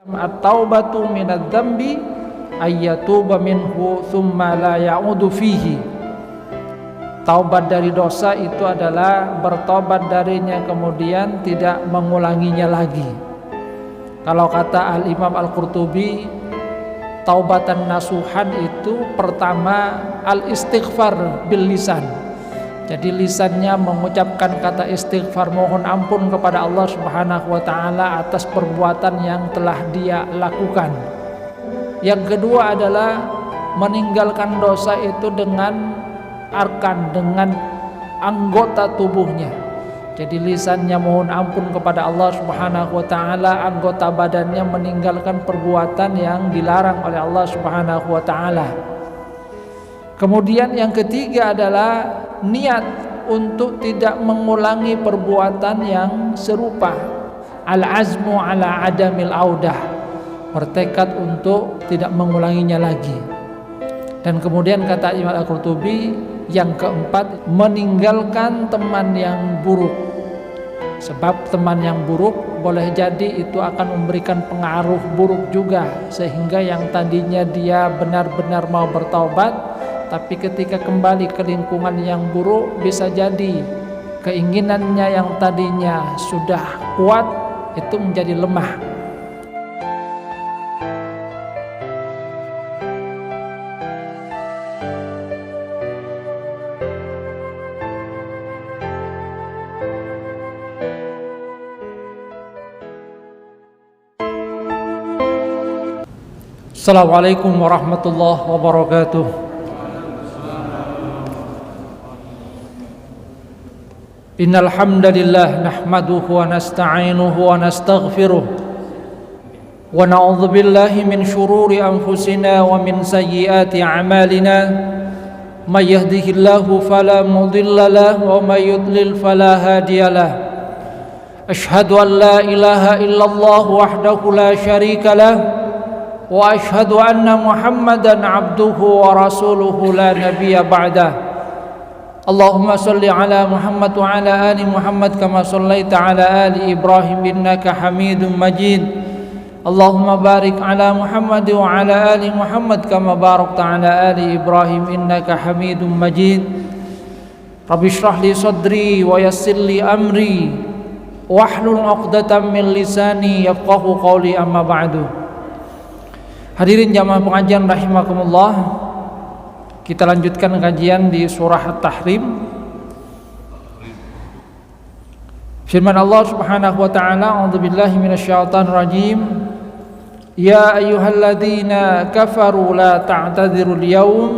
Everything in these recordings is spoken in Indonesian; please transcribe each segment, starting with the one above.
At-taubatu minadz-dzambi ayyatuba minhu tsumma la ya'udu fihi. Taubat dari dosa itu adalah bertobat darinya kemudian tidak mengulanginya lagi. Kalau kata Al-Imam Al-Qurtubi, taubatan nasuhan itu pertama al-istighfar bil lisan. Jadi lisannya mengucapkan kata istighfar, mohon ampun kepada Allah Subhanahu wa taala atas perbuatan yang telah dia lakukan. Yang kedua adalah meninggalkan dosa itu dengan arkan, dengan anggota tubuhnya. Jadi lisannya mohon ampun kepada Allah Subhanahu wa taala, anggota badannya meninggalkan perbuatan yang dilarang oleh Allah Subhanahu wa taala. Kemudian yang ketiga adalah niat untuk tidak mengulangi perbuatan yang serupa. Al-azmu ala adamil audah, bertekad untuk tidak mengulanginya lagi. Dan kemudian kata Imam Al-Qurtubi, yang keempat, meninggalkan teman yang buruk. Sebab teman yang buruk boleh jadi itu akan memberikan pengaruh buruk juga, sehingga yang tadinya dia benar-benar mau bertaubat, tapi ketika kembali ke lingkungan yang buruk, bisa jadi keinginannya yang tadinya sudah kuat itu menjadi lemah. Assalamualaikum warahmatullahi wabarakatuh. Innal hamdalillah nahmaduhu wa nasta'inuhu wa nastaghfiruh wa na'udzu billahi min shururi anfusina wa min sayyiati a'malina may yahdihillahu fala mudilla lahu wa may yudlil fala hadiyalah. Ashhadu an la ilaha illallah wahdahu la syarika lah wa ashhadu anna Muhammadan abduhu wa rasuluhu la nabiyya ba'dah. Allahumma salli ala Muhammad wa ala ali Muhammad kama sallaita ala ali Ibrahim innaka Hamidum Majid. Allahumma barik ala Muhammad wa ala ali Muhammad kama barakta ala ali Ibrahim innaka Hamidum Majid. Rabbi shrah li sadri wa yassir li amri wahlul 'uqdatam min lisani yafqahu qawli, amma ba'du. Hadirin jamaah pengajian rahimakumullah, kita lanjutkan kajian di surah At-Tahrim. Firman Allah Subhanahu wa taala, a'udzubillahi minasyaitonir rajim. Ya ayyuhalladzina kafaru la ta'tadzirul yaum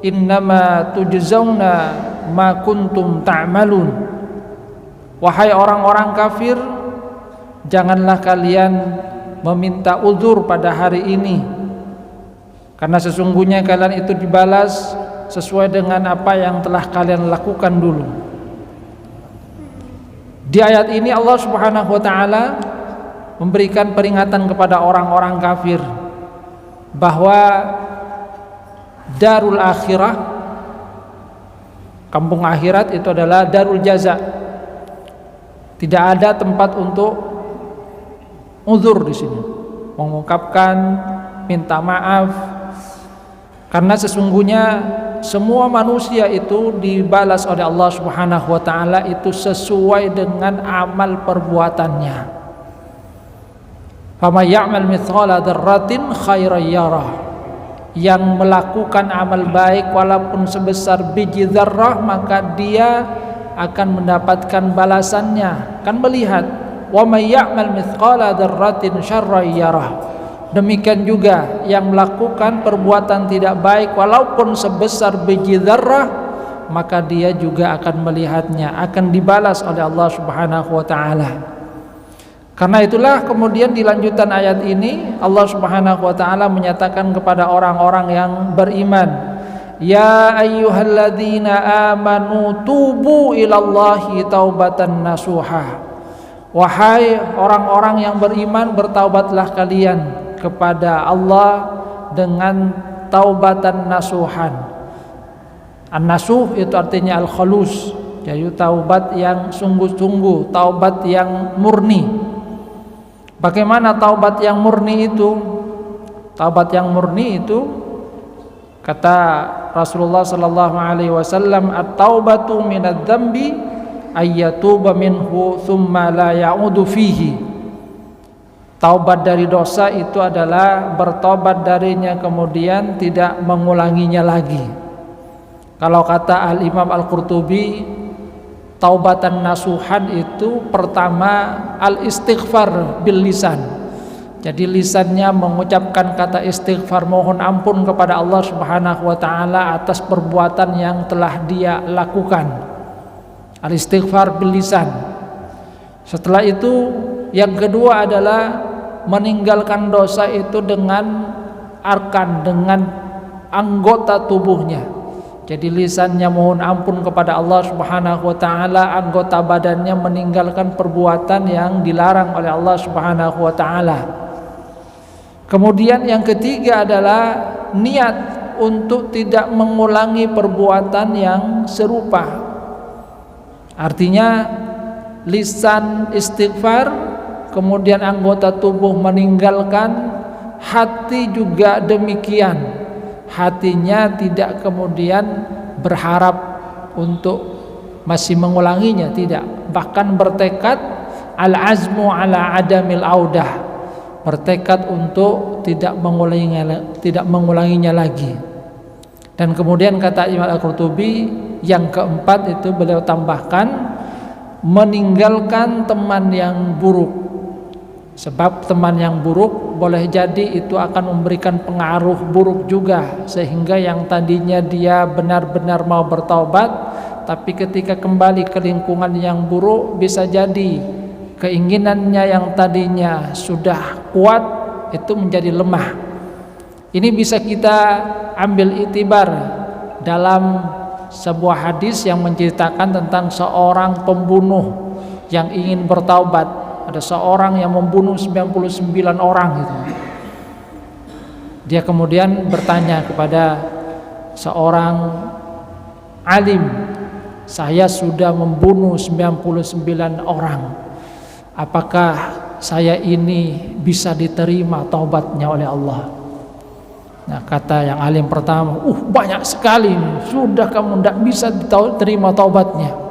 innama tujzauna ma kuntum ta'malun. Wahai orang-orang kafir, janganlah kalian meminta uzur pada hari ini, karena sesungguhnya kalian itu dibalas sesuai dengan apa yang telah kalian lakukan dulu. Di ayat ini Allah Subhanahu wa taala memberikan peringatan kepada orang-orang kafir bahwa darul akhirah, kampung akhirat itu adalah darul jaza. Tidak ada tempat untuk uzur di sini, mengungkapkan minta maaf, karena sesungguhnya semua manusia itu dibalas oleh Allah Subhanahu wa taala itu sesuai dengan amal perbuatannya. Faman ya'mal mithqala dzarratin khairan yarah. Yang melakukan amal baik walaupun sebesar biji zarrah, maka dia akan mendapatkan balasannya, akan melihat. Wa may ya'mal mithqala dzarratin syarran yarah. Demikian juga yang melakukan perbuatan tidak baik walaupun sebesar biji zarrah, maka dia juga akan melihatnya, akan dibalas oleh Allah Subhanahu wa taala. Karena itulah kemudian di lanjutan ayat ini Allah Subhanahu wa taala menyatakan kepada orang-orang yang beriman, ya ayyuhalladzina amanu tubu ilallahi taubatan nasuha. Wahai orang-orang yang beriman, bertaubatlah kalian kepada Allah dengan taubatan nasuhan. An-nasuh itu artinya al-khalus, yaitu taubat yang sungguh-sungguh, taubat yang murni. Bagaimana taubat yang murni itu? Taubat yang murni itu kata Rasulullah sallallahu alaihi wasallam, at-taubatu minadz-dzambi ayyatuba minhu tsumma la ya'udu fihi. Taubat dari dosa itu adalah bertobat darinya kemudian tidak mengulanginya lagi. Kalau kata Al-Imam Al-Qurtubi, taubatan nasuhan itu pertama al-istighfar bil lisan. Jadi lisannya mengucapkan kata istighfar, mohon ampun kepada Allah Subhanahu wa taala atas perbuatan yang telah dia lakukan. Al-istighfar bil lisan. Setelah itu yang kedua adalah meninggalkan dosa itu dengan arkan, dengan anggota tubuhnya. Jadi lisannya mohon ampun kepada Allah Subhanahu wa taala, anggota badannya meninggalkan perbuatan yang dilarang oleh Allah Subhanahu wa taala. Kemudian yang ketiga adalah niat untuk tidak mengulangi perbuatan yang serupa. Artinya lisan istighfar, kemudian anggota tubuh meninggalkan, hati juga demikian. Hatinya tidak kemudian berharap untuk masih mengulanginya, tidak, bahkan bertekad al-azmu ala adamil audah, bertekad untuk tidak mengulanginya lagi. Dan kemudian kata Imam Al-Qurtubi, yang keempat itu beliau tambahkan meninggalkan teman yang buruk. Sebab teman yang buruk boleh jadi itu akan memberikan pengaruh buruk juga, sehingga yang tadinya dia benar-benar mau bertaubat, tapi ketika kembali ke lingkungan yang buruk, bisa jadi keinginannya yang tadinya sudah kuat itu menjadi lemah. Ini bisa kita ambil iktibar dalam sebuah hadis yang menceritakan tentang seorang pembunuh yang ingin bertaubat. Ada seorang yang membunuh 99 orang gitu. Dia kemudian bertanya kepada seorang alim, saya sudah membunuh 99 orang, apakah saya ini bisa diterima taubatnya oleh Allah? Nah, kata yang alim pertama, banyak sekali, sudah kamu tidak bisa diterima taubatnya.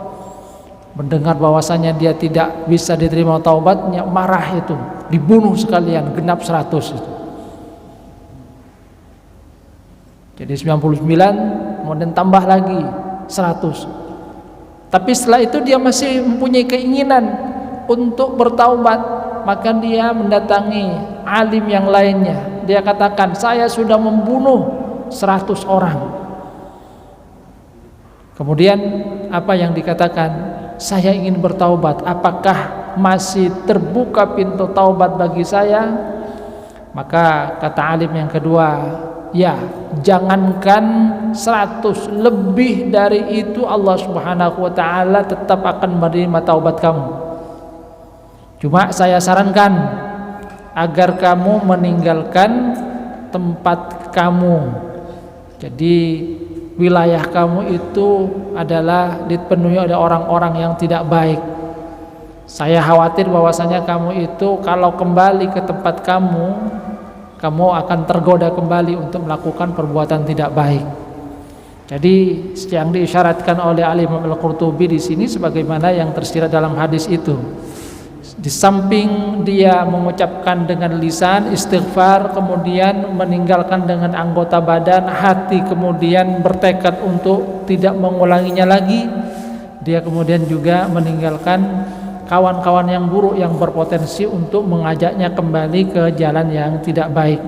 Mendengar bahwasanya dia tidak bisa diterima taubatnya, marah itu, dibunuh sekalian, genap 100 itu. Jadi 99, kemudian tambah lagi 100. Tapi setelah itu dia masih mempunyai keinginan untuk bertaubat, maka dia mendatangi alim yang lainnya. Dia katakan, saya sudah membunuh 100 orang. Kemudian apa yang dikatakan? Saya ingin bertaubat, apakah masih terbuka pintu taubat bagi saya? Maka kata alim yang kedua, ya, jangankan 100, lebih dari itu Allah Subhanahu wa taala tetap akan menerima taubat kamu. Cuma saya sarankan agar kamu meninggalkan tempat kamu. Jadi wilayah kamu itu adalah dipenuhi oleh orang-orang yang tidak baik. Saya khawatir bahwasanya kamu itu kalau kembali ke tempat kamu akan tergoda kembali untuk melakukan perbuatan tidak baik. Jadi yang diisyaratkan oleh Al-Imam Al-Qurtubi di sini sebagaimana yang tersirat dalam hadis itu. Di samping dia mengucapkan dengan lisan istighfar, kemudian meninggalkan dengan anggota badan, hati kemudian bertekad untuk tidak mengulanginya lagi, dia kemudian juga meninggalkan kawan-kawan yang buruk yang berpotensi untuk mengajaknya kembali ke jalan yang tidak baik.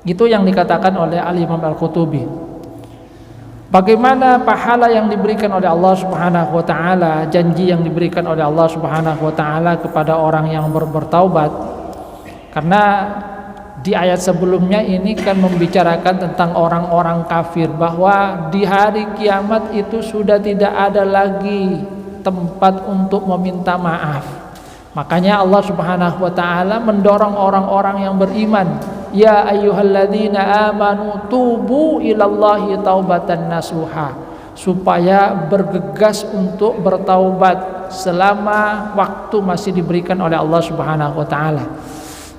Itu yang dikatakan oleh Al-Imam Al-Qurtubi. Bagaimana pahala yang diberikan oleh Allah Subhanahu wa taala, janji yang diberikan oleh Allah Subhanahu wa taala kepada orang yang bertaubat? Karena di ayat sebelumnya ini kan membicarakan tentang orang-orang kafir, bahwa di hari kiamat itu sudah tidak ada lagi tempat untuk meminta maaf. Makanya Allah Subhanahu wa taala mendorong orang-orang yang beriman, ya ayyuhalladzina amanu tubu ilallahi taubatan nasuha. supaya bergegas untuk bertaubat selama waktu masih diberikan oleh Allah Subhanahu wa taala.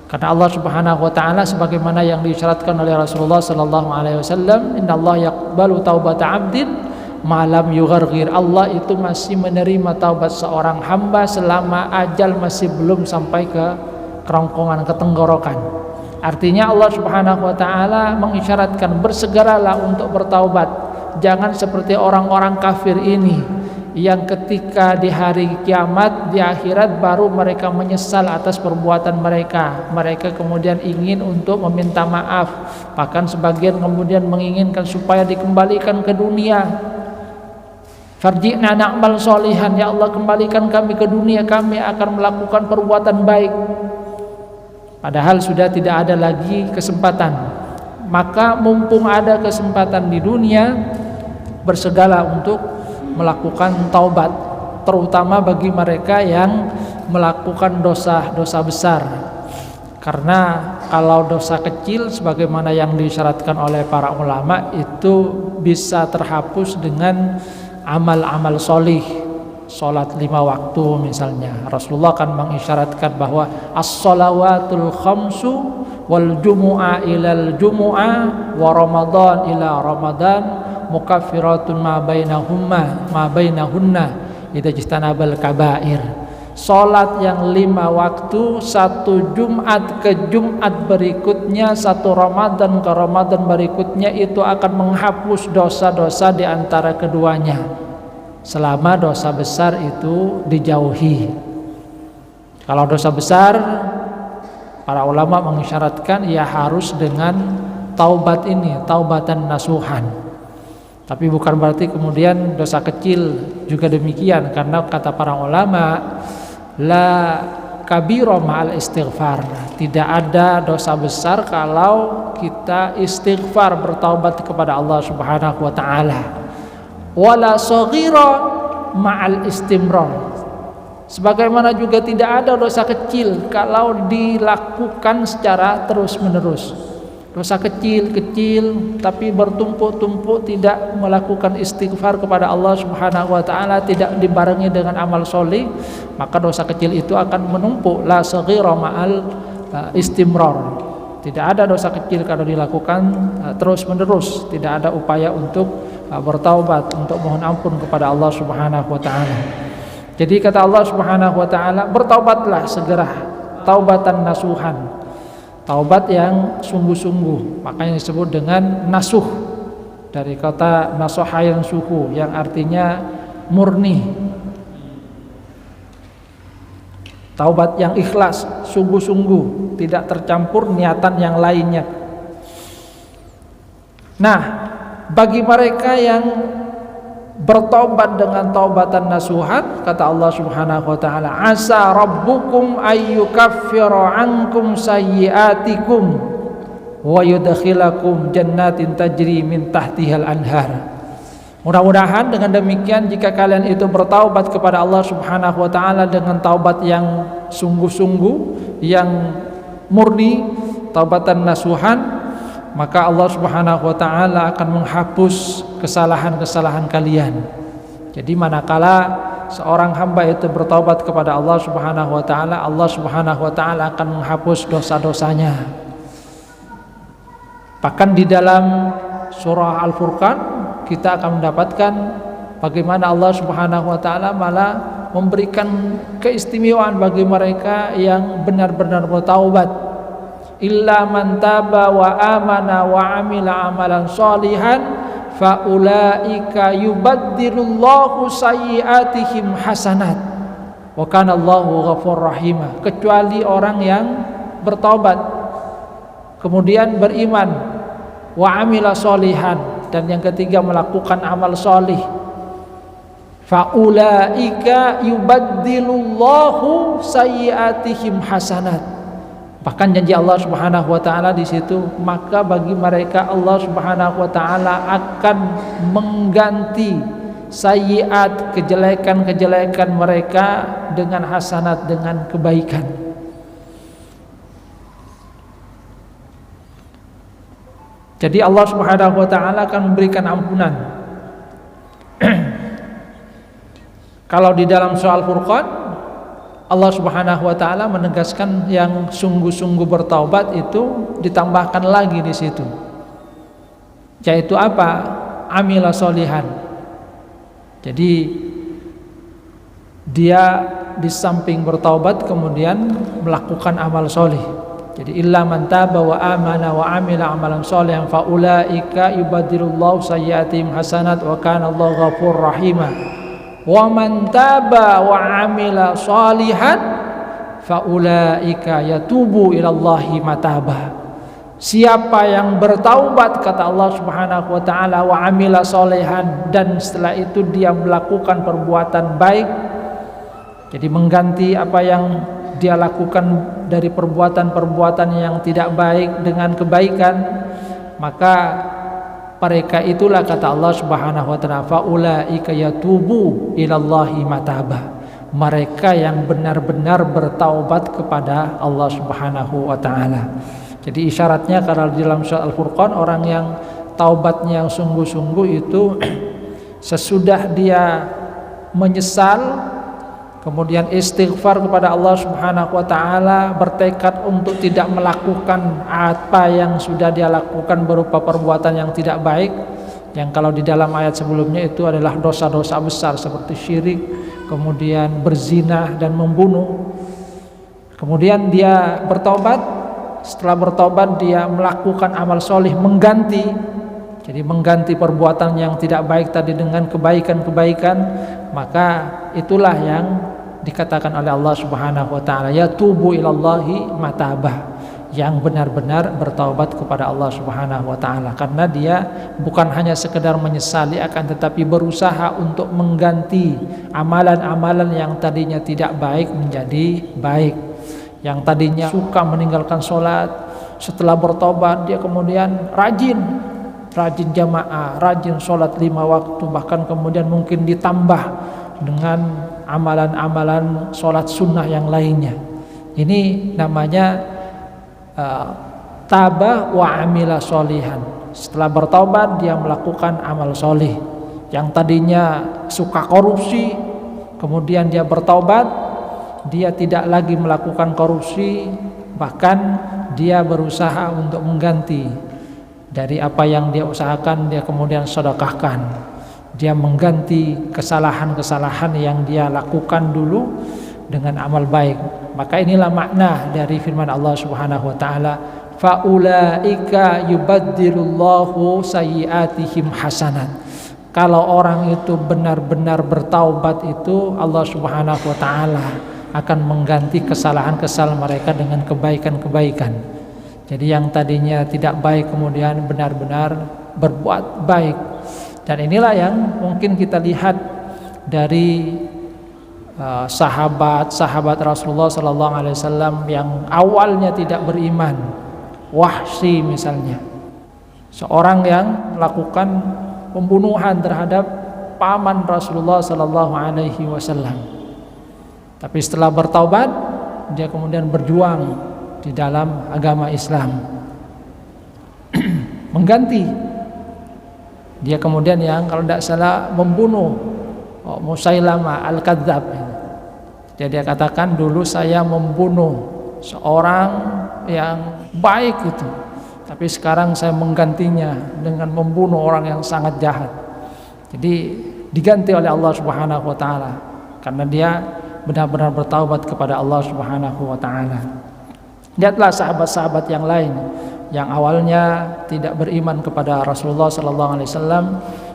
Karena Allah Subhanahu wa taala sebagaimana yang disyaratkan oleh Rasulullah sallallahu alaihi wasallam, innallaha yaqbalu taubata 'abdin ma lam yugharghir. Allah itu masih menerima taubat seorang hamba selama ajal masih belum sampai ke kerongkongan, ke tenggorokan. Artinya Allah Subhanahu wa taala mengisyaratkan bersegeralah untuk bertaubat. Jangan seperti orang-orang kafir ini yang ketika di hari kiamat, di akhirat baru mereka menyesal atas perbuatan mereka. Mereka kemudian ingin untuk meminta maaf, bahkan sebagian kemudian menginginkan supaya dikembalikan ke dunia. Farji'na na'mal sholihan, ya Allah kembalikan kami ke dunia, kami akan melakukan perbuatan baik. Padahal sudah tidak ada lagi kesempatan. Maka mumpung ada kesempatan di dunia, bersegala untuk melakukan taubat, terutama bagi mereka yang melakukan dosa-dosa besar. Karena kalau dosa kecil sebagaimana yang disyaratkan oleh para ulama itu bisa terhapus dengan amal-amal solih. Salat 5 waktu misalnya, Rasulullah kan mengisyaratkan bahwa as-shalawatul khamsu wal jumu'a ilal jumu'a wa ramadan ila ramadan mukaffiratun ma bainahunna idza jitanabal kabair. Salat yang 5 waktu, satu Jumat ke Jumat berikutnya, satu Ramadan ke Ramadan berikutnya, itu akan menghapus dosa-dosa di antara keduanya selama dosa besar itu dijauhi. Kalau dosa besar, para ulama mengisyaratkan ya harus dengan taubat ini, taubatan nasuhan. Tapi bukan berarti kemudian dosa kecil juga demikian, karena kata para ulama la kabira ma'al istighfar. Tidak ada dosa besar kalau kita istighfar, bertaubat kepada Allah Subhanahu wa taala. Wala saghira ma'al istimrar. Sebagaimana juga tidak ada dosa kecil kalau dilakukan secara terus-menerus. Dosa kecil-kecil tapi bertumpuk-tumpuk, tidak melakukan istighfar kepada Allah Subhanahu wa taala, tidak dibarengi dengan amal soleh, maka dosa kecil itu akan menumpuk. La saghira ma'al istimrar. Tidak ada dosa kecil kalau dilakukan terus-menerus, tidak ada upaya untuk bertaubat, untuk mohon ampun kepada Allah Subhanahu wa taala. Jadi kata Allah Subhanahu wa taala, bertaubatlah segera, taubatan nasuhan. Taubat yang sungguh-sungguh, makanya disebut dengan nasuh, dari kata nasoha yang suhu, yang artinya murni. Taubat yang ikhlas, sungguh-sungguh, tidak tercampur niatan yang lainnya. Nah, bagi mereka yang bertobat dengan taubatan nasuhan, kata Allah Subhanahu wa taala, asa rabbukum ayyukaffira ankum sayyiatikum wa yudkhilakum jannatin tajri min tahtihal anhar. Mudah-mudahan dengan demikian, jika kalian itu bertaubat kepada Allah Subhanahu wa taala dengan taubat yang sungguh-sungguh, yang murni, taubatan nasuhan, maka Allah Subhanahu wa taala akan menghapus kesalahan-kesalahan kalian. Jadi manakala seorang hamba itu bertaubat kepada Allah Subhanahu wa taala, Allah Subhanahu wa taala akan menghapus dosa-dosanya. Bahkan di dalam surah Al-Furqan kita akan mendapatkan bagaimana Allah Subhanahu wa taala malah memberikan keistimewaan bagi mereka yang benar-benar bertaubat. Illa man taba wa amana wa amila amalan sholihan fa ulaika yubaddilullahu sayyiatihim hasanat wa kana Allahu ghafurur rahim. Kecuali orang yang bertaubat kemudian beriman, wa amila sholihan, dan yang ketiga melakukan amal sholih, fa ulaika yubaddilullahu sayyiatihim hasanat. Bahkan janji Allah Subhanahu wa taala di situ, maka bagi mereka Allah Subhanahu wa taala akan mengganti sayyiat, kejelekan-kejelekan mereka dengan hasanat, dengan kebaikan. Jadi Allah Subhanahu wa taala akan memberikan ampunan Kalau di dalam surah Al-Furqan, Allah Subhanahu wa taala menegaskan yang sungguh-sungguh bertaubat itu ditambahkan lagi di situ. Yaitu apa? Amila solihan. Jadi dia di samping bertaubat kemudian melakukan amal soleh. Jadi illa man taba wa amana wa amila amalan sholihan fa ulaika yubadilullahu sayyiatihim hasanat wa kana Allahu ghafurur rahima. Wa man taba wa amila sholihan fa ulaika yatubu ilallahi mataba. Siapa yang bertaubat, kata Allah Subhanahu wa taala, wa amila sholihan, dan setelah itu dia melakukan perbuatan baik, jadi mengganti apa yang dia lakukan dari perbuatan-perbuatan yang tidak baik dengan kebaikan, maka mereka itulah, kata Allah Subhanahu wa taala, faulaika yatubu ilallahi mataba. Mereka yang benar-benar bertaubat kepada Allah Subhanahu wa taala. Jadi isyaratnya kalau di dalam surah Al-Furqan, orang yang taubatnya yang sungguh-sungguh itu sesudah dia menyesal, kemudian istighfar kepada Allah Subhanahu wa taala, bertekad untuk tidak melakukan apa yang sudah dia lakukan berupa perbuatan yang tidak baik, yang kalau di dalam ayat sebelumnya itu adalah dosa-dosa besar seperti syirik, kemudian berzina dan membunuh. Kemudian dia bertobat, setelah bertobat dia melakukan amal soleh mengganti. Jadi mengganti perbuatan yang tidak baik tadi dengan kebaikan-kebaikan, maka itulah yang dikatakan oleh Allah Subhanahu wa taala, yatubu ilallahi matabah, yang benar-benar bertaubat kepada Allah Subhanahu wa taala, karena dia bukan hanya sekedar menyesali, akan tetapi berusaha untuk mengganti amalan-amalan yang tadinya tidak baik menjadi baik. Yang tadinya suka meninggalkan sholat, setelah bertobat dia kemudian rajin jamaah, rajin sholat 5 waktu, bahkan kemudian mungkin ditambah dengan amalan-amalan sholat sunnah yang lainnya. Ini namanya tabah wa amila sholihan. Setelah bertobat dia melakukan amal soleh. Yang tadinya suka korupsi, kemudian dia bertobat, dia tidak lagi melakukan korupsi, bahkan dia berusaha untuk mengganti dari apa yang dia usahakan, dia kemudian sedekahkan. Dia mengganti kesalahan-kesalahan yang dia lakukan dulu dengan amal baik. Maka inilah makna dari firman Allah Subhanahu wa taala, faulaika yubaddilullahu sayyiatihim hasanat. Kalau orang itu benar-benar bertaubat, itu Allah Subhanahu wa taala akan mengganti kesalahan-kesalahan mereka dengan kebaikan-kebaikan. Jadi yang tadinya tidak baik kemudian benar-benar berbuat baik. Dan inilah yang mungkin kita lihat dari sahabat-sahabat Rasulullah sallallahu alaihi wasallam yang awalnya tidak beriman. Wahsy misalnya, seorang yang melakukan pembunuhan terhadap paman Rasulullah sallallahu alaihi wasallam. Tapi setelah bertaubat, dia kemudian berjuang di dalam agama Islam. Mengganti. Dia kemudian yang kalau tidak salah membunuh Musailamah Al-Kadzab. Dia katakan, dulu saya membunuh seorang yang baik itu, tapi sekarang saya menggantinya dengan membunuh orang yang sangat jahat. Jadi diganti oleh Allah Subhanahu wa taala karena dia benar-benar bertaubat kepada Allah Subhanahu wa taala. Lihatlah sahabat-sahabat yang lain yang awalnya tidak beriman kepada Rasulullah sallallahu alaihi wasallam,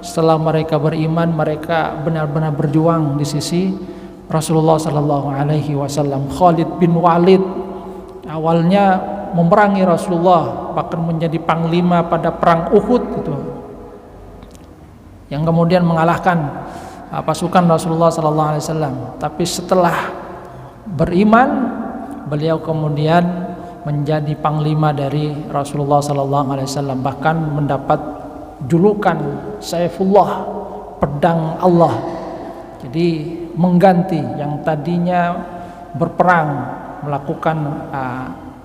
setelah mereka beriman, mereka benar-benar berjuang di sisi Rasulullah sallallahu alaihi wasallam. Khalid bin Walid awalnya memerangi Rasulullah, bahkan menjadi panglima pada perang Uhud gitu, yang kemudian mengalahkan pasukan Rasulullah sallallahu alaihi wasallam. Tapi setelah beriman, beliau kemudian menjadi panglima dari Rasulullah sallallahu alaihi wasallam, bahkan mendapat julukan Saifullah, pedang Allah. Jadi mengganti yang tadinya berperang, melakukan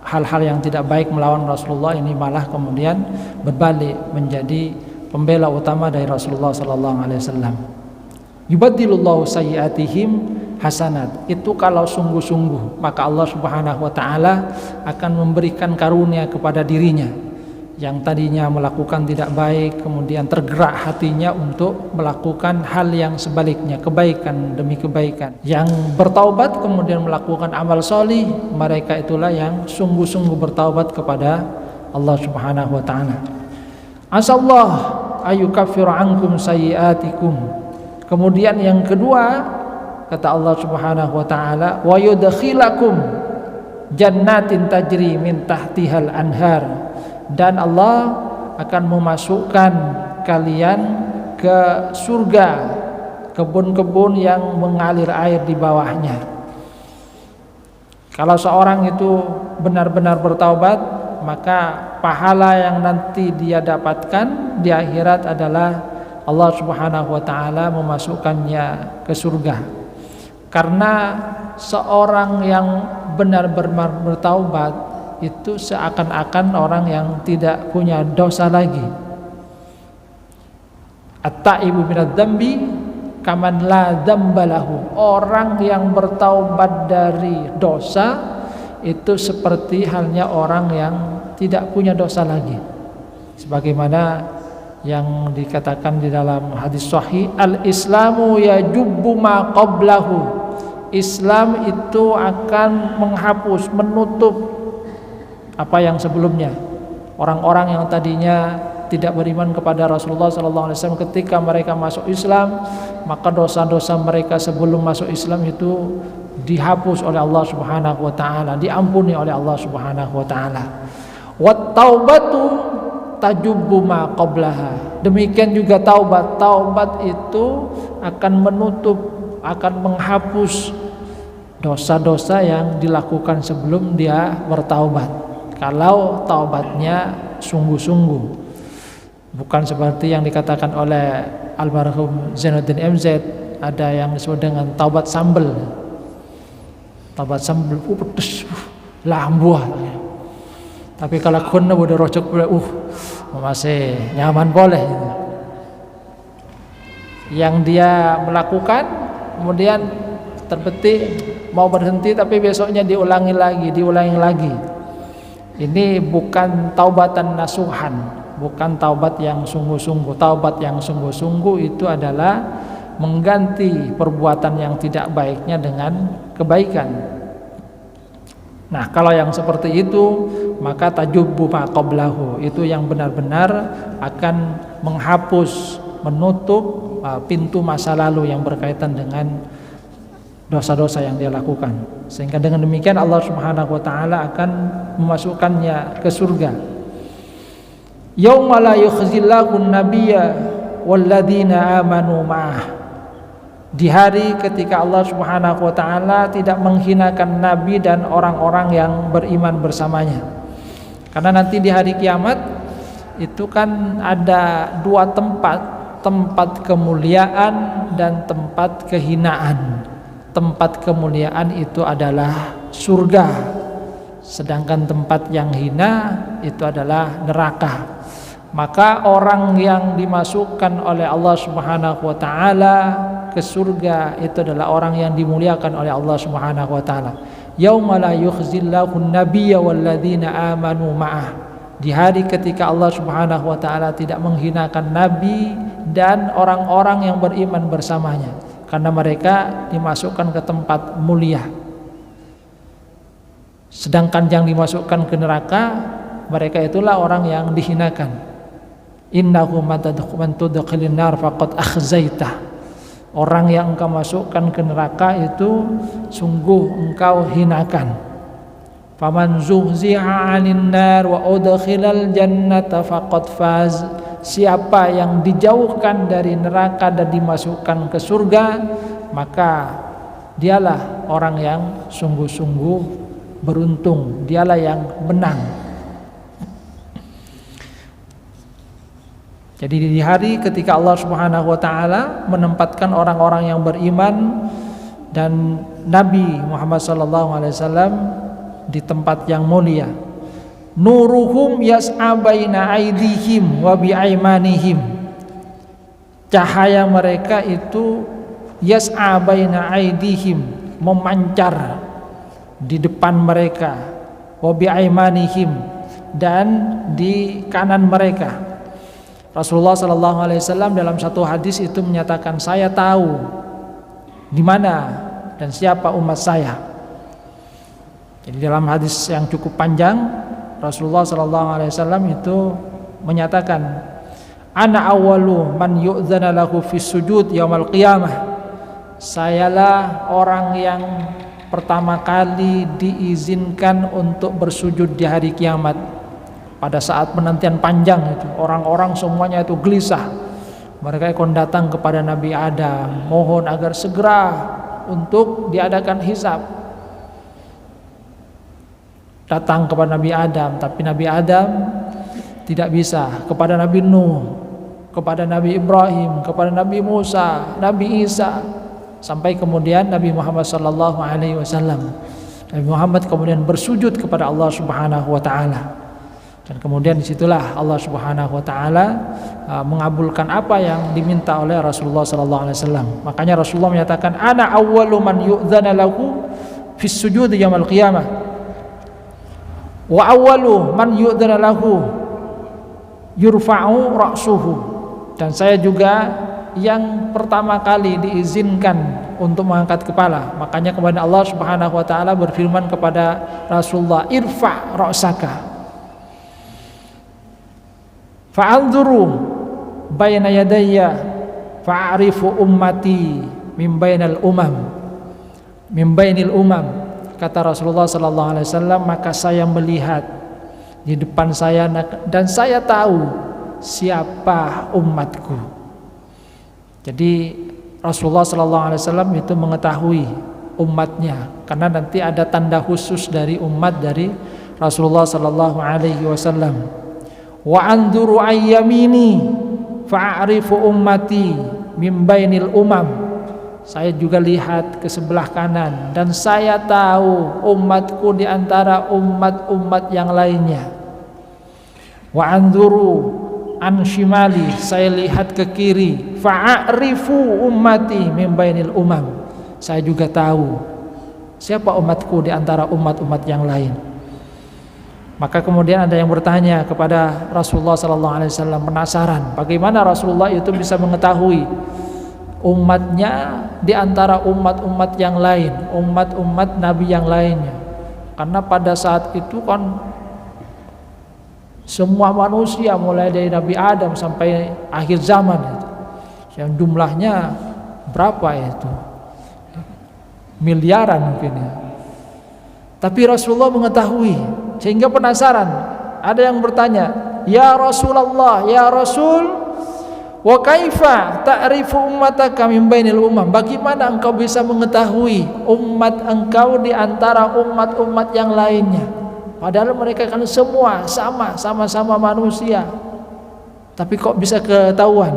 hal-hal yang tidak baik melawan Rasulullah, ini malah kemudian berbalik menjadi pembela utama dari Rasulullah sallallahu alaihi wasallam. Yubaddilullahu sayyi'atihim hasanat. Itu kalau sungguh-sungguh, maka Allah Subhanahu wa taala akan memberikan karunia kepada dirinya yang tadinya melakukan tidak baik, kemudian tergerak hatinya untuk melakukan hal yang sebaliknya, kebaikan demi kebaikan. Yang bertaubat kemudian melakukan amal solih, mereka itulah yang sungguh-sungguh bertaubat kepada Allah Subhanahu wa taala. Asallah ayyukaffiru ankum sayyi'atikum. Kemudian yang kedua, kata Allah Subhanahu wa taala, wa yudkhilakum jannatin tajri min tahtihal anhar. Dan Allah akan memasukkan kalian ke surga, kebun-kebun yang mengalir air di bawahnya. Kalau seorang itu benar-benar bertaubat, maka pahala yang nanti dia dapatkan di akhirat adalah Allah Subhanahu wa taala memasukkannya ke surga. Karena seorang yang benar-benar bertaubat itu seakan-akan orang yang tidak punya dosa lagi. At-taibu minadz-dzambi kaman la dzambalahu. Orang yang bertaubat dari dosa itu seperti halnya orang yang tidak punya dosa lagi. Sebagaimana yang dikatakan di dalam hadis sahih, al-islamu yajubbu ma qablahu. Islam itu akan menghapus, menutup apa yang sebelumnya. Orang-orang yang tadinya tidak beriman kepada Rasulullah SAW, ketika mereka masuk Islam, maka dosa-dosa mereka sebelum masuk Islam itu dihapus oleh Allah Subhanahu wa taala, diampuni oleh Allah Subhanahu wa taala. Wat taubatu tajubbu ma qablaha. Demikian juga taubat. Taubat itu akan menutup, akan menghapus dosa-dosa yang dilakukan sebelum dia bertaubat. Kalau taubatnya sungguh-sungguh, bukan seperti yang dikatakan oleh almarhum Zainuddin MZ, ada yang disebut dengan taubat sambel. Taubat sambel, pedes, lambuah. Tapi kalau kunna udah rocok, masih nyaman boleh. Yang dia melakukan, kemudian terbetik mau berhenti, tapi besoknya diulangi lagi. Ini bukan taubatan nasuhan, bukan taubat yang sungguh-sungguh. Taubat yang sungguh-sungguh itu adalah mengganti perbuatan yang tidak baiknya dengan kebaikan. Nah, kalau yang seperti itu, maka tajubbu ma qablahu, itu yang benar-benar akan menghapus, menutup pintu masa lalu yang berkaitan dengan dosa-dosa yang dia lakukan. Sehingga dengan demikian Allah Subhanahu wa taala akan memasukkannya ke surga. Yauma la yukhzillahu an-nabiyya walladzina amanu ma'ah. Di hari ketika Allah Subhanahu wa taala tidak menghinakan nabi dan orang-orang yang beriman bersamanya. Karena nanti di hari kiamat itu kan ada dua tempat kemuliaan dan tempat kehinaan. Tempat kemuliaan itu adalah surga, sedangkan tempat yang hina itu adalah neraka. Maka orang yang dimasukkan oleh Allah Subhanahu wa taala ke surga itu adalah orang yang dimuliakan oleh Allah Subhanahu wa taala. Yauma la yukhzillahu an-nabiyya walladzina amanu ma'ah. Di hari ketika Allah Subhanahu wa taala tidak menghinakan nabi dan orang-orang yang beriman bersamanya, karena mereka dimasukkan ke tempat mulia. Sedangkan yang dimasukkan ke neraka, mereka itulah orang yang dihinakan. Innahu man tudkhilin nar faqad akhzaitah. Orang yang engkau masukkan ke neraka itu sungguh engkau hinakan. Faman zuhziha 'anil nar wa udkhilal jannata faqad faz. Siapa yang dijauhkan dari neraka dan dimasukkan ke surga, maka dialah orang yang sungguh-sungguh beruntung, dialah yang menang. Jadi di hari ketika Allah Subhanahu wa taala menempatkan orang-orang yang beriman dan Nabi Muhammad SAW di tempat yang mulia, nuruhum yas'a baina aydihim wa biaimanihim. Cahaya mereka itu yas'a baina aidihim, memancar di depan mereka, wa bi'aimanihim, dan di kanan mereka. Rasulullah sallallahu alaihi wasallam dalam satu hadis itu menyatakan, saya tahu di mana dan siapa umat saya. Jadi dalam hadis yang cukup panjang, Rasulullah sallallahu alaihi wasallam itu menyatakan, ana awwalu man yu'dzana lahu fis sujud yaumil qiyamah. Sayalah orang yang pertama kali diizinkan untuk bersujud di hari kiamat. Pada saat penantian panjang itu, orang-orang semuanya itu gelisah. Mereka akan datang kepada Nabi Adam, mohon agar segera untuk diadakan hisab. Datang kepada Nabi Adam, tapi Nabi Adam tidak bisa. Kepada Nabi Nuh, kepada Nabi Ibrahim, kepada Nabi Musa, Nabi Isa, sampai kemudian Nabi Muhammad sallallahu alaihi wasallam. Nabi Muhammad kemudian bersujud kepada Allah Subhanahu wa taala. Dan kemudian disitulah Allah Subhanahu wa taala mengabulkan apa yang diminta oleh Rasulullah sallallahu alaihi wasallam. Makanya Rasulullah menyatakan, ana awwalu man yu'dzana lahu fis sujud yaumil qiyamah. Wa awwalu man yu'dzana lahu yurfa'u ra'suhu. Dan saya juga yang pertama kali diizinkan untuk mengangkat kepala. Makanya kemudian Allah Subhanahu wa taala berfirman kepada Rasulullah, irfa' ra'saka fa'anzuru baina yadayya fa'arifu ummati min bainal umam. Kata Rasulullah sallallahu alaihi wasallam, maka saya melihat di depan saya dan saya tahu siapa umatku. Jadi Rasulullah sallallahu alaihi wasallam itu mengetahui umatnya, karena nanti ada tanda khusus dari umat dari Rasulullah sallallahu alaihi wasallam. Wa anzuru ayyamini fa'arifu ummati min bainil umam. Saya juga lihat ke sebelah kanan dan saya tahu umatku di antara umat-umat yang lainnya. Wa anzuru an shimali, saya lihat ke kiri, fa'arifu ummati min bainil umam. Saya juga tahu siapa umatku di antara umat-umat yang lain. Maka kemudian ada yang bertanya kepada Rasulullah sallallahu alaihi wasallam, penasaran bagaimana Rasulullah itu bisa mengetahui umatnya di antara umat-umat yang lain, umat-umat Nabi yang lainnya. Karena pada saat itu kan semua manusia mulai dari Nabi Adam sampai akhir zaman itu, yang jumlahnya berapa itu? Miliaran mungkin ya. Tapi Rasulullah mengetahui, sehingga penasaran. Ada yang bertanya, ya Rasulullah, ya Rasul, wa kaifa ta'rifu ummataka min bainil umam? Bagaimana engkau bisa mengetahui umat engkau di antara umat-umat yang lainnya? Padahal mereka kan semua sama-sama manusia. Tapi kok bisa ketahuan?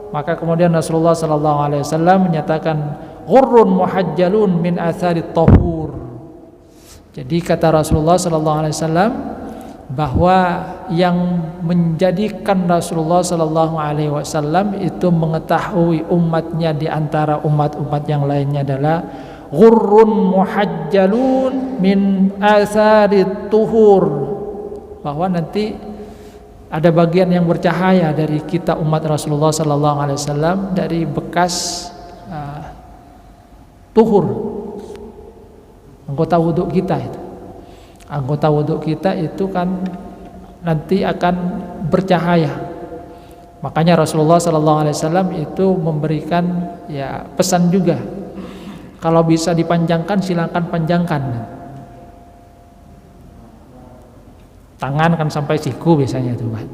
Maka kemudian Rasulullah sallallahu alaihi wasallam menyatakan, ghurrun muhajjalun min atharit tahur. Jadi kata Rasulullah sallallahu alaihi wasallam bahwa yang menjadikan Rasulullah sallallahu alaihi wasallam itu mengetahui umatnya di antara umat-umat yang lainnya adalah ghurrun muhajjalun min atharit tuhur, bahwa nanti ada bagian yang bercahaya dari kita umat Rasulullah sallallahu alaihi wasallam dari bekas tuhur, anggota wudhu kita itu. Anggota wudhu kita itu kan nanti akan bercahaya. Makanya Rasulullah sallallahu alaihi wasallam itu memberikan ya pesan juga, kalau bisa dipanjangkan silakan panjangkan. Tangan kan sampai siku biasanya itu kan.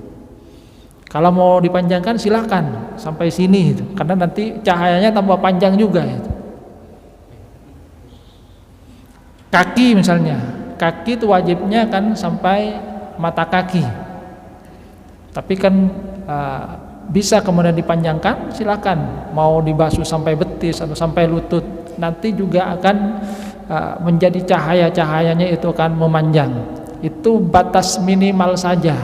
Kalau mau dipanjangkan silakan sampai sini itu, karena nanti cahayanya tambah panjang juga itu. Kaki misalnya, kaki itu wajibnya kan sampai mata kaki. Tapi kan bisa kemudian dipanjangkan, silakan. Mau dibasuh sampai betis atau sampai lutut, nanti juga akan menjadi cahayanya itu akan memanjang. Itu batas minimal saja.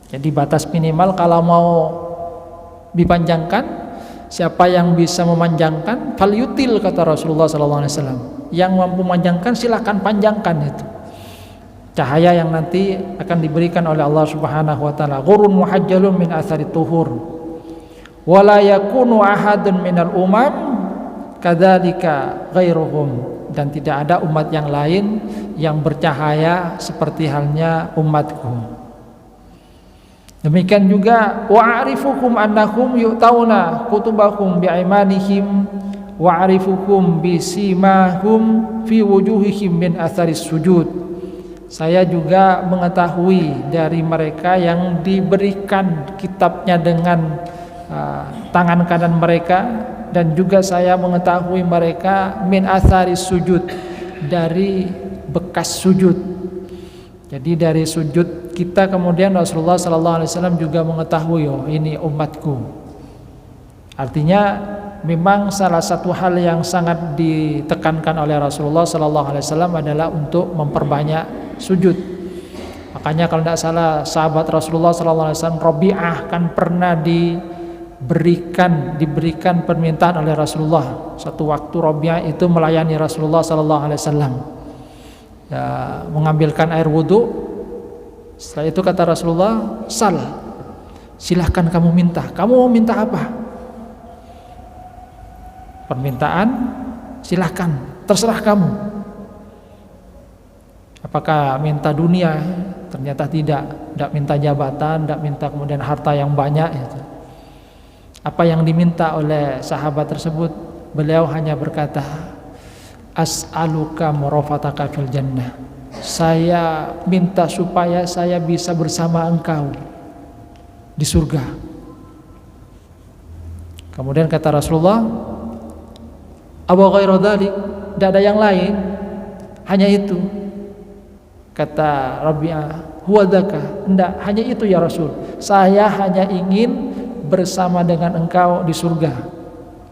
Jadi batas minimal kalau mau dipanjangkan Siapa yang bisa memanjangkan, falyutil, kata Rasulullah SAW. Yang mampu memanjangkan silakan panjangkan itu. Cahaya yang nanti akan diberikan oleh Allah Subhanahu wa taala. Ghurun muhajjalun min athari tuhur. Wala yakunu ahadun minal umam kadzalika ghairuhum, dan tidak ada umat yang lain yang bercahaya seperti halnya umatku. Demikian juga wa'arifukum annahum yu'tauna kutubahum bi'imanihim wa'arifukum bisimahum fi wujuhihim min atharis sujud. Saya juga mengetahui dari mereka yang diberikan kitabnya dengan tangan kanan mereka, dan juga saya mengetahui mereka min atharis sujud, dari bekas sujud. Jadi dari sujud kita, kemudian Rasulullah SAW juga mengetahui, oh ini umatku. Artinya memang salah satu hal yang sangat ditekankan oleh Rasulullah SAW adalah untuk memperbanyak sujud. Makanya kalau tidak salah sahabat Rasulullah SAW, Rabi'ah, kan pernah diberikan permintaan oleh Rasulullah. Satu waktu Rabi'ah itu melayani Rasulullah SAW. Ya, mengambilkan air wudhu. Setelah itu kata Rasulullah, sal, silahkan kamu minta. Kamu mau minta apa? Permintaan silahkan, terserah kamu. Apakah minta dunia? Ternyata tidak minta jabatan, tidak minta kemudian harta yang banyak itu. Apa yang diminta oleh sahabat tersebut? Beliau hanya berkata, as'aluka murafataka fil jannah. Saya minta supaya saya bisa bersama engkau di surga. Kemudian kata Rasulullah, aw ghairu dzalik, tidak ada yang lain, hanya itu. Kata Rabi'ah, huwa dzaka, enggak, hanya itu ya Rasul. Saya hanya ingin bersama dengan engkau di surga.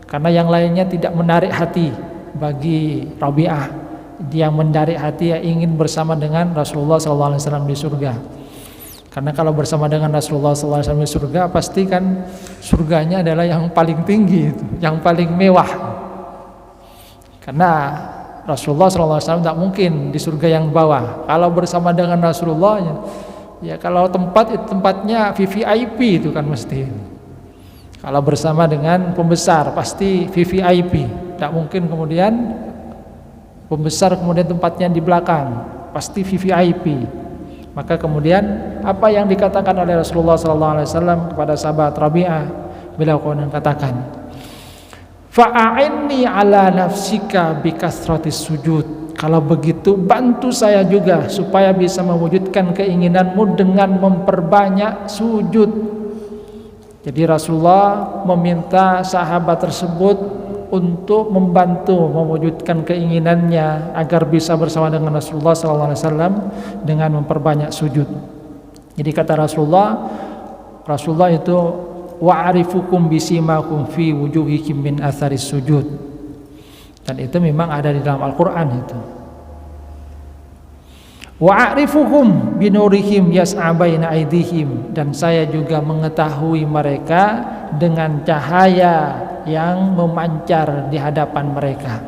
Karena yang lainnya tidak menarik hati bagi Rabi'ah. Dia menarik hati, ya ingin bersama dengan Rasulullah SAW di surga. Karena kalau bersama dengan Rasulullah SAW di surga, pasti kan surganya adalah yang paling tinggi itu, yang paling mewah. Karena Rasulullah SAW tidak mungkin di surga yang bawah. Kalau bersama dengan Rasulullah, ya kalau tempat itu tempatnya VVIP itu kan mesti. Kalau bersama dengan pembesar pasti VVIP. Tidak mungkin kemudian pembesar kemudian tempatnya di belakang, pasti VVIP. Maka kemudian apa yang dikatakan oleh Rasulullah SAW kepada sahabat Rabi'ah, beliau kemudian katakan, fa'a'inni ala nafsika bikasratis sujud. Kalau begitu bantu saya juga supaya bisa mewujudkan keinginanmu dengan memperbanyak sujud. Jadi Rasulullah meminta sahabat tersebut untuk membantu mewujudkan keinginannya agar bisa bersama dengan Rasulullah SAW dengan memperbanyak sujud. Jadi kata Rasulullah itu wa'arifukum bisimakum fi wujuhikum min atharis sujud. Dan itu memang ada di dalam Al-Quran itu. Wa'arifukum binurihim yas'a baina aydihim, dan saya juga mengetahui mereka dengan cahaya yang memancar di hadapan mereka.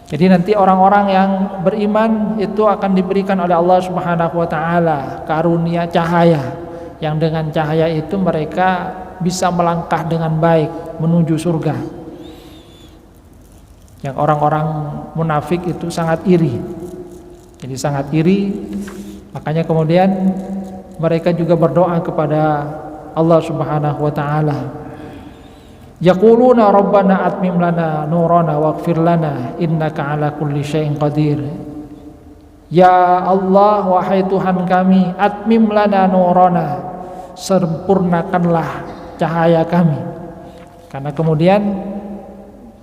Jadi nanti orang-orang yang beriman itu akan diberikan oleh Allah Subhanahu wa taala karunia cahaya, yang dengan cahaya itu mereka bisa melangkah dengan baik menuju surga. Yang orang-orang munafik itu sangat iri. Jadi sangat iri, makanya kemudian mereka juga berdoa kepada Allah Subhanahu wa taala. Yaquluna rabbana atmim lana nurana waghfir lana innaka ala kulli syai'in qadir. Ya Allah, wahai Tuhan kami, atmim lana nurana, sempurnakanlah cahaya kami. Karena kemudian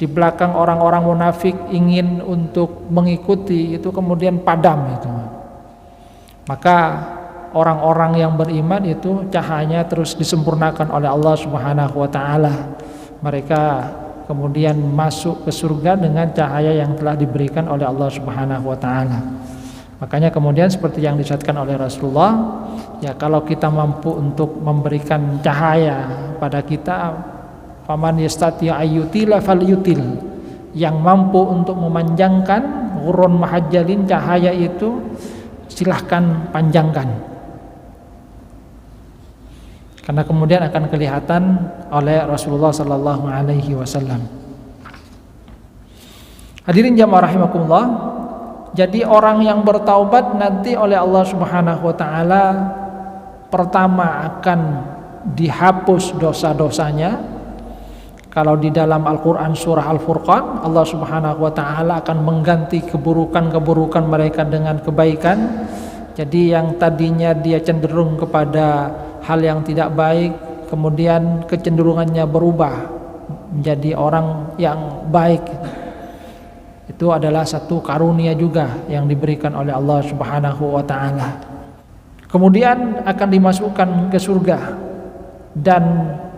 di belakang orang-orang munafik ingin untuk mengikuti itu kemudian padam itu. Maka orang-orang yang beriman itu cahayanya terus disempurnakan oleh Allah Subhanahu wa taala. Mereka kemudian masuk ke surga dengan cahaya yang telah diberikan oleh Allah Subhanahu wa taala. Makanya kemudian seperti yang disebutkan oleh Rasulullah, ya kalau kita mampu untuk memberikan cahaya pada kita, Faman yastati ayyutila falyutil. Yang mampu untuk memanjangkan ghurrun mahajjalin, cahaya itu, silahkan panjangkan. Karena kemudian akan kelihatan oleh Rasulullah sallallahu alaihi wasallam. Hadirin jamaah rahimakumullah. Jadi orang yang bertaubat nanti oleh Allah Subhanahu wa taala pertama akan dihapus dosa-dosanya. Kalau di dalam Al-Qur'an surah Al-Furqan, Allah Subhanahu wa taala akan mengganti keburukan-keburukan mereka dengan kebaikan. Jadi yang tadinya dia cenderung kepada hal yang tidak baik, kemudian kecenderungannya berubah menjadi orang yang baik. Itu adalah satu karunia juga yang diberikan oleh Allah Subhanahu wa taala. Kemudian akan dimasukkan ke surga, dan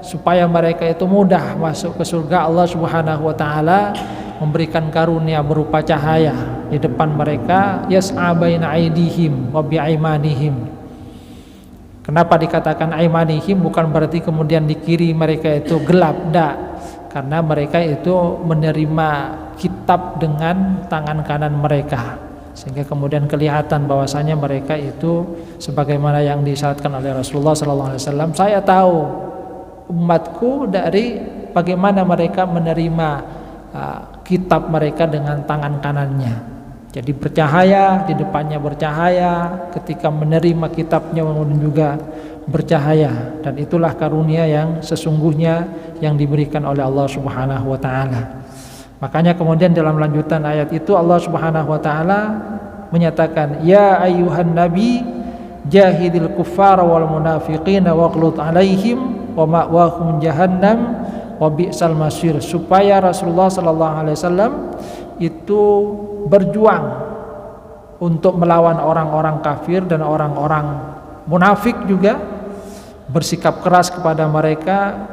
supaya mereka itu mudah masuk ke surga, Allah Subhanahu wa taala memberikan karunia berupa cahaya di depan mereka, yas'a baina aydihim wa bi'aimanihim. Kenapa dikatakan aimanihim? Bukan berarti kemudian di kiri mereka itu gelap, enggak. Karena mereka itu menerima kitab dengan tangan kanan mereka, sehingga kemudian kelihatan bahwasanya mereka itu sebagaimana yang disyaratkan oleh Rasulullah SAW. Saya tahu umatku dari bagaimana mereka menerima kitab mereka dengan tangan kanannya. Jadi bercahaya, di depannya bercahaya, ketika menerima kitabnya juga bercahaya. Dan itulah karunia yang sesungguhnya yang diberikan oleh Allah Subhanahu wa taala. Makanya kemudian dalam lanjutan ayat itu Allah Subhanahu wa taala menyatakan, ya ayyuhan nabi jahidil kuffara wal munafiqina waghlud alaihim wa ma'wahum jahannam wa bi'sal masir. Supaya Rasulullah sallallahu alaihi wasallam itu berjuang untuk melawan orang-orang kafir dan orang-orang munafik juga, bersikap keras kepada mereka.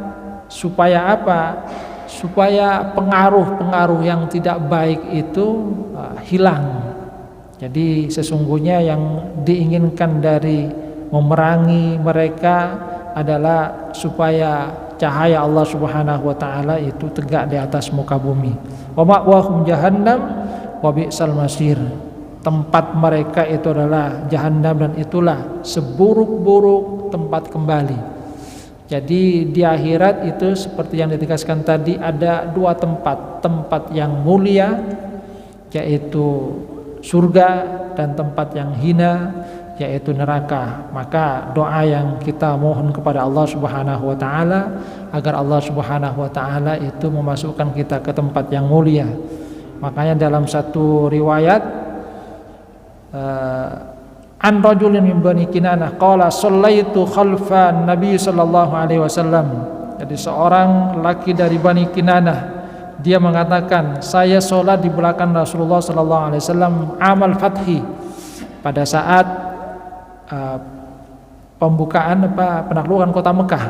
Supaya apa? Supaya pengaruh-pengaruh yang tidak baik itu hilang. Jadi sesungguhnya yang diinginkan dari memerangi mereka adalah supaya cahaya Allah Subhanahu wa taala itu tegak di atas muka bumi. Wa ma'wahum jahannam wa bi'sal masir. Tempat mereka itu adalah jahannam, dan itulah seburuk-buruk tempat kembali. Jadi di akhirat itu seperti yang ditegaskan tadi, ada dua tempat yang mulia, yaitu surga, dan tempat yang hina, yaitu neraka. Maka doa yang kita mohon kepada Allah Subhanahu wa taala agar Allah Subhanahu wa taala itu memasukkan kita ke tempat yang mulia. Makanya dalam satu riwayat an rajulin min bani Kinanah qala shallaitu khalfan Nabi sallallahu alaihi wasallam. Jadi seorang laki dari Bani Kinanah, dia mengatakan, saya sholat di belakang Rasulullah sallallahu alaihi wasallam amal fathi, pada saat pembukaan penaklukan kota Mekah,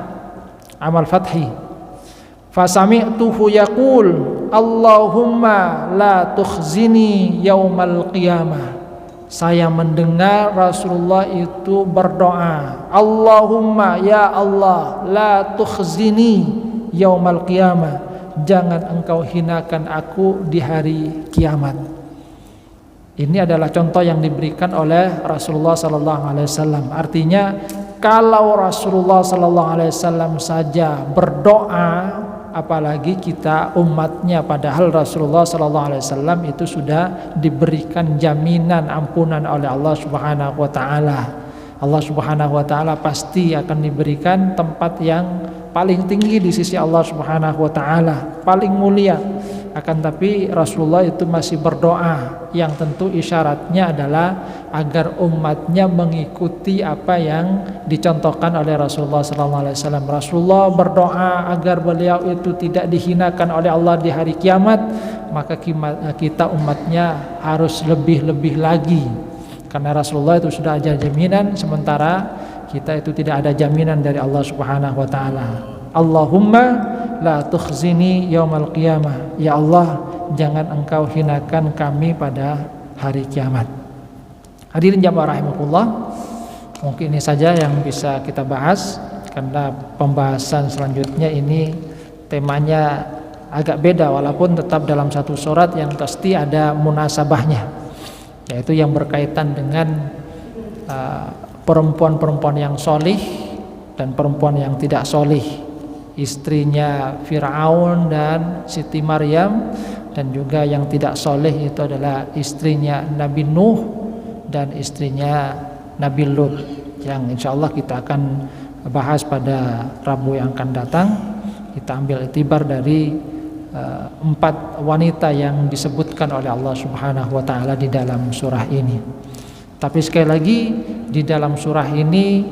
amal fathi. Fasami'tuhu yaqul Allahumma la tukhzini yaumal qiyamah. Saya mendengar Rasulullah itu berdoa, Allahumma ya Allah la tukhzini yaumal qiyamah, jangan engkau hinakan aku di hari kiamat. Ini adalah contoh yang diberikan oleh Rasulullah sallallahu alaihi wasallam. Artinya kalau Rasulullah sallallahu alaihi wasallam saja berdoa, apalagi kita umatnya, padahal Rasulullah sallallahu alaihi wasallam itu sudah diberikan jaminan ampunan oleh Allah Subhanahu wa taala. Allah Subhanahu wa taala pasti akan diberikan tempat yang paling tinggi di sisi Allah Subhanahu wa taala, paling mulia. Akan tapi Rasulullah itu masih berdoa, yang tentu isyaratnya adalah agar umatnya mengikuti apa yang dicontohkan oleh Rasulullah SAW. Rasulullah berdoa agar beliau itu tidak dihinakan oleh Allah di hari kiamat, maka kita umatnya harus lebih-lebih lagi, karena Rasulullah itu sudah ada jaminan, sementara kita itu tidak ada jaminan dari Allah Subhanahu wa taala. Allahumma la tukhzini yaumal qiyamah. Ya Allah, jangan engkau hinakan kami pada hari kiamat. Hadirin jamaah rahimakumullah, mungkin ini saja yang bisa kita bahas, karena pembahasan selanjutnya ini temanya agak beda walaupun tetap dalam satu surat yang pasti ada munasabahnya, yaitu yang berkaitan dengan perempuan-perempuan yang solih dan perempuan yang tidak solih, istrinya Fir'aun dan Siti Maryam, dan juga yang tidak solih itu adalah istrinya Nabi Nuh dan istrinya Nabi Lut, yang insya Allah kita akan bahas pada Rabu yang akan datang. Kita ambil itibar dari 4 wanita yang disebutkan oleh Allah Subhanahu wa taala di dalam surah ini. Tapi sekali lagi, di dalam surah ini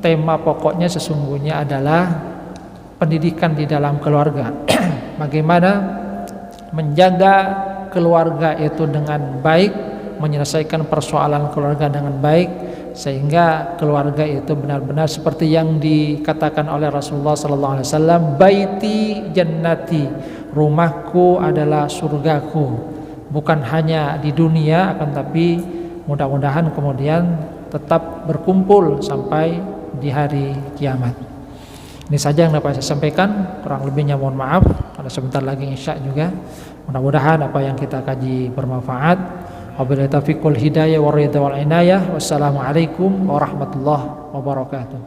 tema pokoknya sesungguhnya adalah pendidikan di dalam keluarga. Bagaimana menjaga keluarga itu dengan baik, menyelesaikan persoalan keluarga dengan baik, sehingga keluarga itu benar-benar seperti yang dikatakan oleh Rasulullah SAW, baiti jannati, rumahku adalah surgaku, bukan hanya di dunia, akan tapi mudah-mudahan kemudian tetap berkumpul sampai di hari kiamat. Ini saja yang dapat saya sampaikan, kurang lebihnya mohon maaf, karena sebentar lagi isya juga. Mudah-mudahan apa yang kita kaji bermanfaat. Wabillahi taufiq wal hidayah war ridha wal inayah. Wassalamualaikum warahmatullahi wabarakatuh.